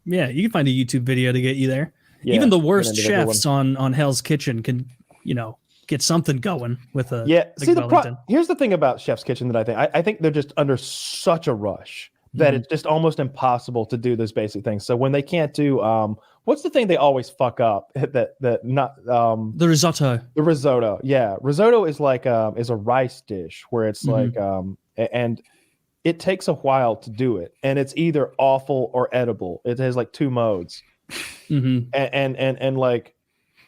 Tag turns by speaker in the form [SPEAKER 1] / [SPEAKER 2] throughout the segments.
[SPEAKER 1] Yeah, you can find a YouTube video to get you there.
[SPEAKER 2] Yeah,
[SPEAKER 1] even the worst chefs on Hell's Kitchen can, get something going with a
[SPEAKER 2] See,
[SPEAKER 1] Wellington.
[SPEAKER 2] Here's the thing about Chef's Kitchen that I think they're just under such a rush that it's just almost impossible to do those basic things. So when they can't do what's the thing they always fuck up the risotto. The risotto. Yeah. Risotto is like is a rice dish where it's like and it takes a while to do it, and it's either awful or edible. It has like two modes. And like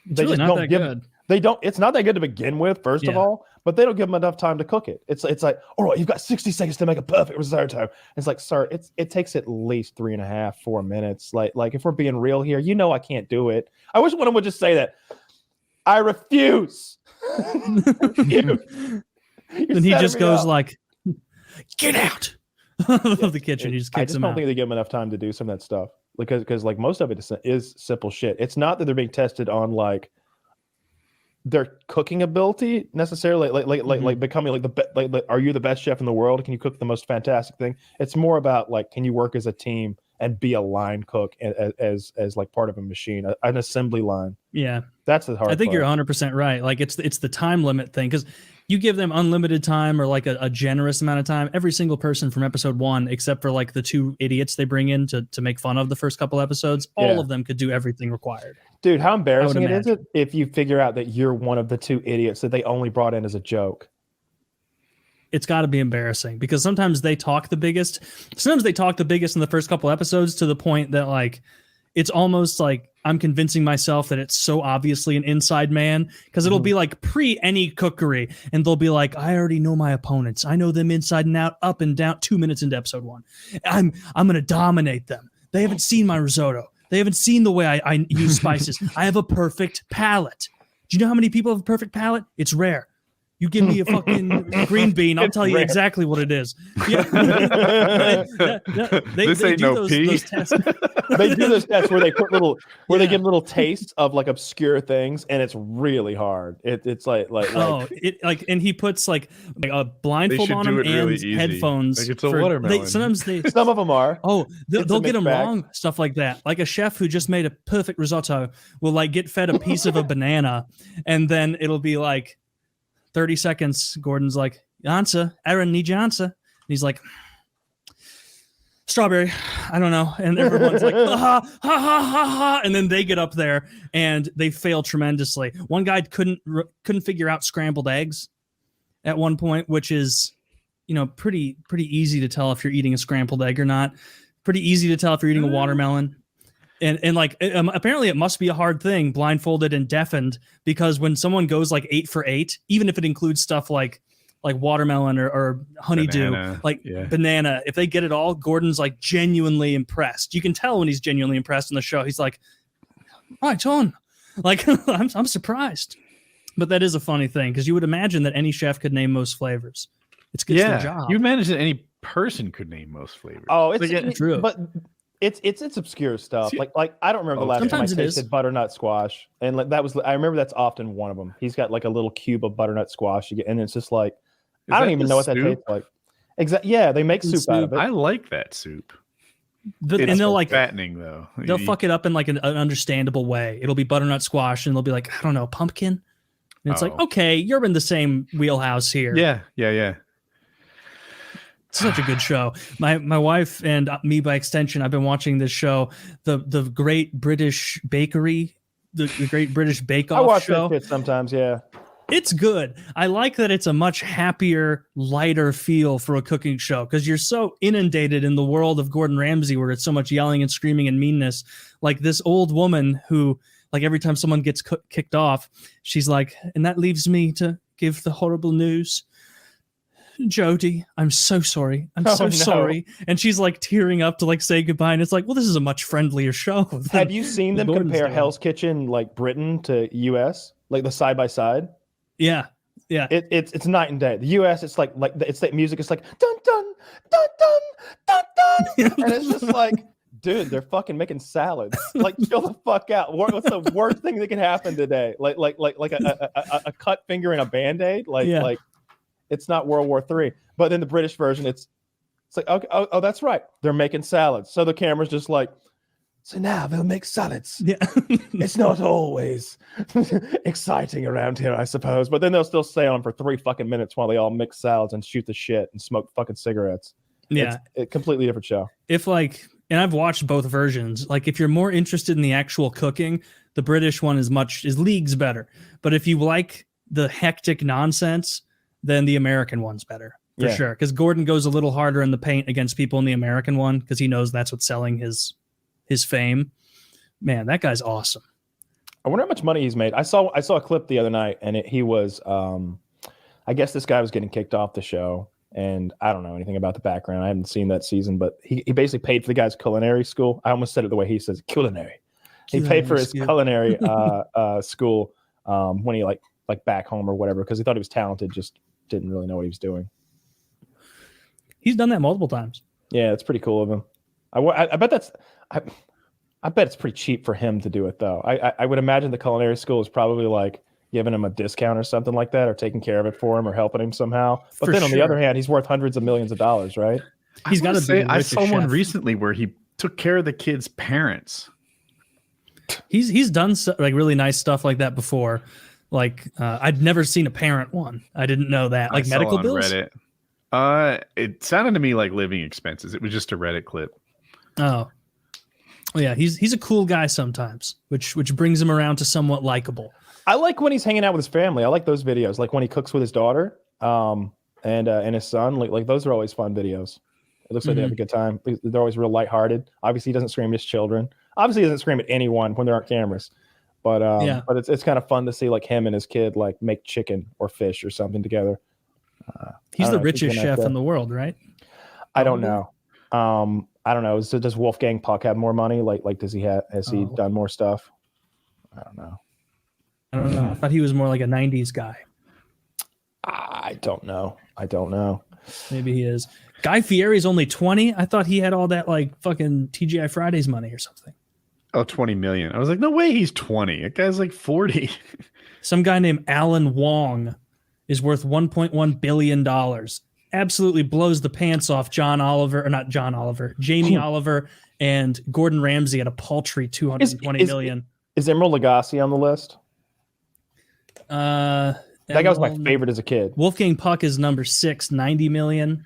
[SPEAKER 1] they really just don't give good.
[SPEAKER 2] They don't. It's not that good to begin with, first of all, but they don't give them enough time to cook it. It's like, all right, you've got 60 seconds to make a perfect risotto. It's like, sir, it takes at least 3.5, 4 minutes. Like if we're being real here, I can't do it. I wish one of them would just say that. I refuse.
[SPEAKER 1] Then he just goes like, get out of the kitchen. He just kicks him out.
[SPEAKER 2] I just don't think they give them enough time to do some of that stuff because like most of it is simple shit. It's not that they're being tested on like their cooking ability necessarily, like becoming like are you the best chef in the world? Can you cook the most fantastic thing? It's more about like, can you work as a team and be a line cook as like part of a machine, an assembly line?
[SPEAKER 1] Yeah,
[SPEAKER 2] that's the hard.
[SPEAKER 1] I think you're 100% right. Like it's the time limit thing, because you give them unlimited time or like a generous amount of time. Every single person from episode 1, except for like the 2 idiots they bring in to make fun of the first couple episodes, all of them could do everything required.
[SPEAKER 2] Dude, how embarrassing is it if you figure out that you're one of the 2 idiots that they only brought in as a joke?
[SPEAKER 1] It's got to be embarrassing because sometimes they talk the biggest. Sometimes they talk the biggest in the first couple episodes to the point that like it's almost like I'm convincing myself that it's so obviously an inside man, because it'll be like pre any cookery and they'll be like, I already know my opponents. I know them inside and out, up and down. 2 minutes into episode 1, I'm going to dominate them. They haven't seen my risotto. They haven't seen the way I use spices. I have a perfect palate. Do you know how many people have a perfect palate? It's rare. You give me a fucking green bean, I'll tell you exactly what it is. Yeah. They
[SPEAKER 3] ain't no pea.
[SPEAKER 1] Those tests.
[SPEAKER 2] They do those tests where they put they give little tastes of like obscure things, and it's really hard. It's like
[SPEAKER 1] and he puts like a blindfold on him and really headphones.
[SPEAKER 3] Like it's a watermelon.
[SPEAKER 2] Some of them are.
[SPEAKER 1] Oh, they'll get them wrong. Stuff like that. Like a chef who just made a perfect risotto will like get fed a piece of a banana, and then it'll be like 30 seconds. Gordon's like, answer. Aaron, need your answer. And he's like, strawberry. I don't know. And everyone's like, ha ha ha ha ha. And then they get up there and they fail tremendously. One guy couldn't figure out scrambled eggs at one point, which is, pretty easy to tell if you're eating a scrambled egg or not. Pretty easy to tell if you're eating a watermelon. And like apparently it must be a hard thing, blindfolded and deafened, because when someone goes like 8 for 8, even if it includes stuff like watermelon or honeydew, banana, if they get it all, Gordon's like genuinely impressed. You can tell when he's genuinely impressed in the show. He's like, right on. Like I'm surprised. But that is a funny thing, because you would imagine that any chef could name most flavors. It's their job.
[SPEAKER 3] You imagine that any person could name most flavors.
[SPEAKER 2] Oh, it's true. But it's obscure stuff. Like I don't remember the last time I tasted butternut squash, and like I remember that's often one of them. He's got like a little cube of butternut squash, and it's just like I don't even know what that tastes like. Exactly. Yeah, they make soup out of it.
[SPEAKER 3] I like that soup.
[SPEAKER 1] And they'll like
[SPEAKER 3] fattening though.
[SPEAKER 1] They'll fuck it up in like an understandable way. It'll be butternut squash, and they'll be like, I don't know, pumpkin. And it's like, okay, you're in the same wheelhouse here.
[SPEAKER 3] Yeah.
[SPEAKER 1] Such a good show. My wife and me by extension, I've been watching this show, the Great British Bakery, the Great British Bake Off.
[SPEAKER 2] I watch
[SPEAKER 1] show.
[SPEAKER 2] that shit sometimes, yeah.
[SPEAKER 1] It's good. I like that it's a much happier, lighter feel for a cooking show, because you're so inundated in the world of Gordon Ramsay where it's so much yelling and screaming and meanness. Like this old woman who, like every time someone gets kicked off, she's like, and that leaves me to give the horrible news. Jody, I'm so sorry. I'm so sorry. And she's like tearing up to like say goodbye. And it's like, well, this is a much friendlier show.
[SPEAKER 2] Have you seen them compare Hell's Kitchen like Britain to US, like the side by side?
[SPEAKER 1] Yeah.
[SPEAKER 2] It's night and day. The US, it's like it's that music. It's like dun dun dun dun dun dun, and it's just like, dude, they're fucking making salads. Like, chill the fuck out. What's the worst thing that can happen today? Like a cut finger and a Band-Aid. Like. It's not World War III, but in the British version, it's like, okay, oh, that's right. They're making salads. So the camera's just like So now they'll make salads.
[SPEAKER 1] Yeah.
[SPEAKER 2] It's not always exciting around here, I suppose. But then they'll still stay on for 3 fucking minutes while they all mix salads and shoot the shit and smoke fucking cigarettes.
[SPEAKER 1] Yeah.
[SPEAKER 2] It's a completely different show.
[SPEAKER 1] If like, and I've watched both versions. Like, if you're more interested in the actual cooking, the British one is leagues better. But if you like the hectic nonsense, then the American one's better for sure. Because Gordon goes a little harder in the paint against people in the American one because he knows that's what's selling his fame. Man, that guy's awesome.
[SPEAKER 2] I wonder how much money he's made. I saw a clip the other night, and he was, I guess this guy was getting kicked off the show, and I don't know anything about the background. I haven't seen that season, but he basically paid for the guy's culinary school. I almost said it the way he says culinary. He paid for his culinary school when he like back home or whatever, because he thought he was talented, just didn't really know what he was doing.
[SPEAKER 1] He's done that multiple times.
[SPEAKER 2] Yeah, it's pretty cool of him. I bet I bet it's pretty cheap for him to do it, though. I would imagine the culinary school is probably like giving him a discount or something like that, or taking care of it for him, or helping him somehow. But then on the other hand, he's worth hundreds of millions of dollars, right?
[SPEAKER 1] He's got to say.
[SPEAKER 3] I saw one recently where he took care of the kid's parents.
[SPEAKER 1] He's done like really nice stuff like that before. Like I'd never seen a parent one. I didn't know that. Like medical bills.
[SPEAKER 3] Reddit. It sounded to me like living expenses. It was just a Reddit clip.
[SPEAKER 1] Oh. Well, yeah, he's a cool guy sometimes, which brings him around to somewhat likable.
[SPEAKER 2] I like when he's hanging out with his family. I like those videos, like when he cooks with his daughter, and his son. Like those are always fun videos. It looks like they have a good time. They're always real lighthearted. Obviously, he doesn't scream at his children. Obviously, he doesn't scream at anyone when there aren't cameras. But but it's kind of fun to see like him and his kid like make chicken or fish or something together.
[SPEAKER 1] He's the richest chef in the world, right?
[SPEAKER 2] I don't know. I don't know. Does Wolfgang Puck have more money? Like, has he done more stuff? I don't know.
[SPEAKER 1] I thought he was more like a 90s guy.
[SPEAKER 2] I don't know.
[SPEAKER 1] Maybe he is. Guy Fieri's only 20. I thought he had all that like fucking TGI Fridays money or something.
[SPEAKER 3] Oh, 20 million. I was like, no way he's 20. That guy's like 40.
[SPEAKER 1] Some guy named Alan Wong is worth $1.1 billion. Absolutely blows the pants off Jamie Oliver and Gordon Ramsay at a paltry 220 million.
[SPEAKER 2] Is Emerald Lagasse on the list? That guy was my favorite as a kid.
[SPEAKER 1] Wolfgang Puck is number 6, 90 million.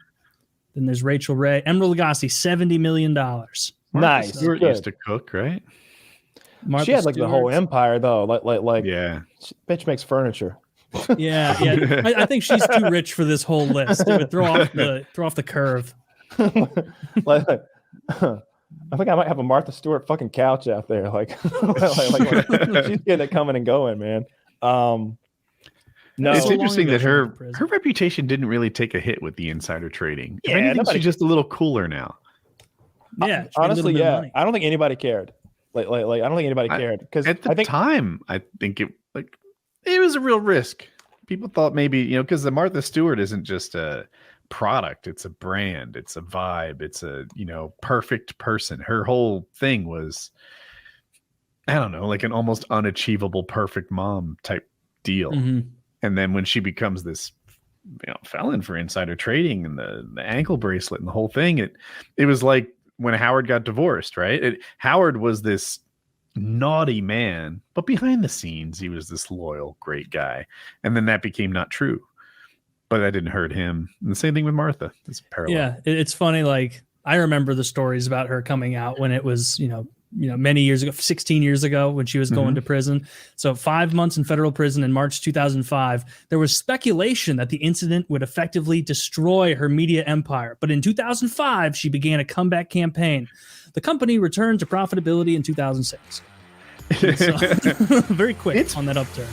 [SPEAKER 1] Then there's Rachel Ray. Emerald Lagasse, $70 million.
[SPEAKER 2] Nice.
[SPEAKER 3] Stewart used to cook, right?
[SPEAKER 1] Martha
[SPEAKER 2] she had like
[SPEAKER 1] Stewart.
[SPEAKER 2] the whole empire though. Like
[SPEAKER 3] yeah.
[SPEAKER 2] Bitch makes furniture.
[SPEAKER 1] Yeah. I think she's too rich for this whole list. It would throw off the curve.
[SPEAKER 2] I think I might have a Martha Stewart fucking couch out there. Like she's getting it coming and going, man.
[SPEAKER 3] No, it's interesting that her reputation didn't really take a hit with the insider trading.
[SPEAKER 2] Yeah,
[SPEAKER 3] if anything, she's just a little cooler now.
[SPEAKER 1] Yeah,
[SPEAKER 2] honestly, yeah. I don't think anybody cared. Like I don't think anybody cared because
[SPEAKER 3] at the time, I think it was a real risk. People thought maybe because the Martha Stewart isn't just a product; it's a brand, it's a vibe, it's a perfect person. Her whole thing was, I don't know, like an almost unachievable perfect mom type deal.
[SPEAKER 1] Mm-hmm.
[SPEAKER 3] And then when she becomes this felon for insider trading and the ankle bracelet and the whole thing, it was like when Howard got divorced, right? Howard was this naughty man, but behind the scenes, he was this loyal, great guy. And then that became not true. But that didn't hurt him. And the same thing with Martha. It's a parallel.
[SPEAKER 1] Yeah, it's funny. Like, I remember the stories about her coming out when it was, many years ago, 16 years ago when she was going to prison. So 5 months in federal prison in March 2005, there was speculation that the incident would effectively destroy her media empire. But in 2005, she began a comeback campaign. The company returned to profitability in 2006. So, very quick on that upturn.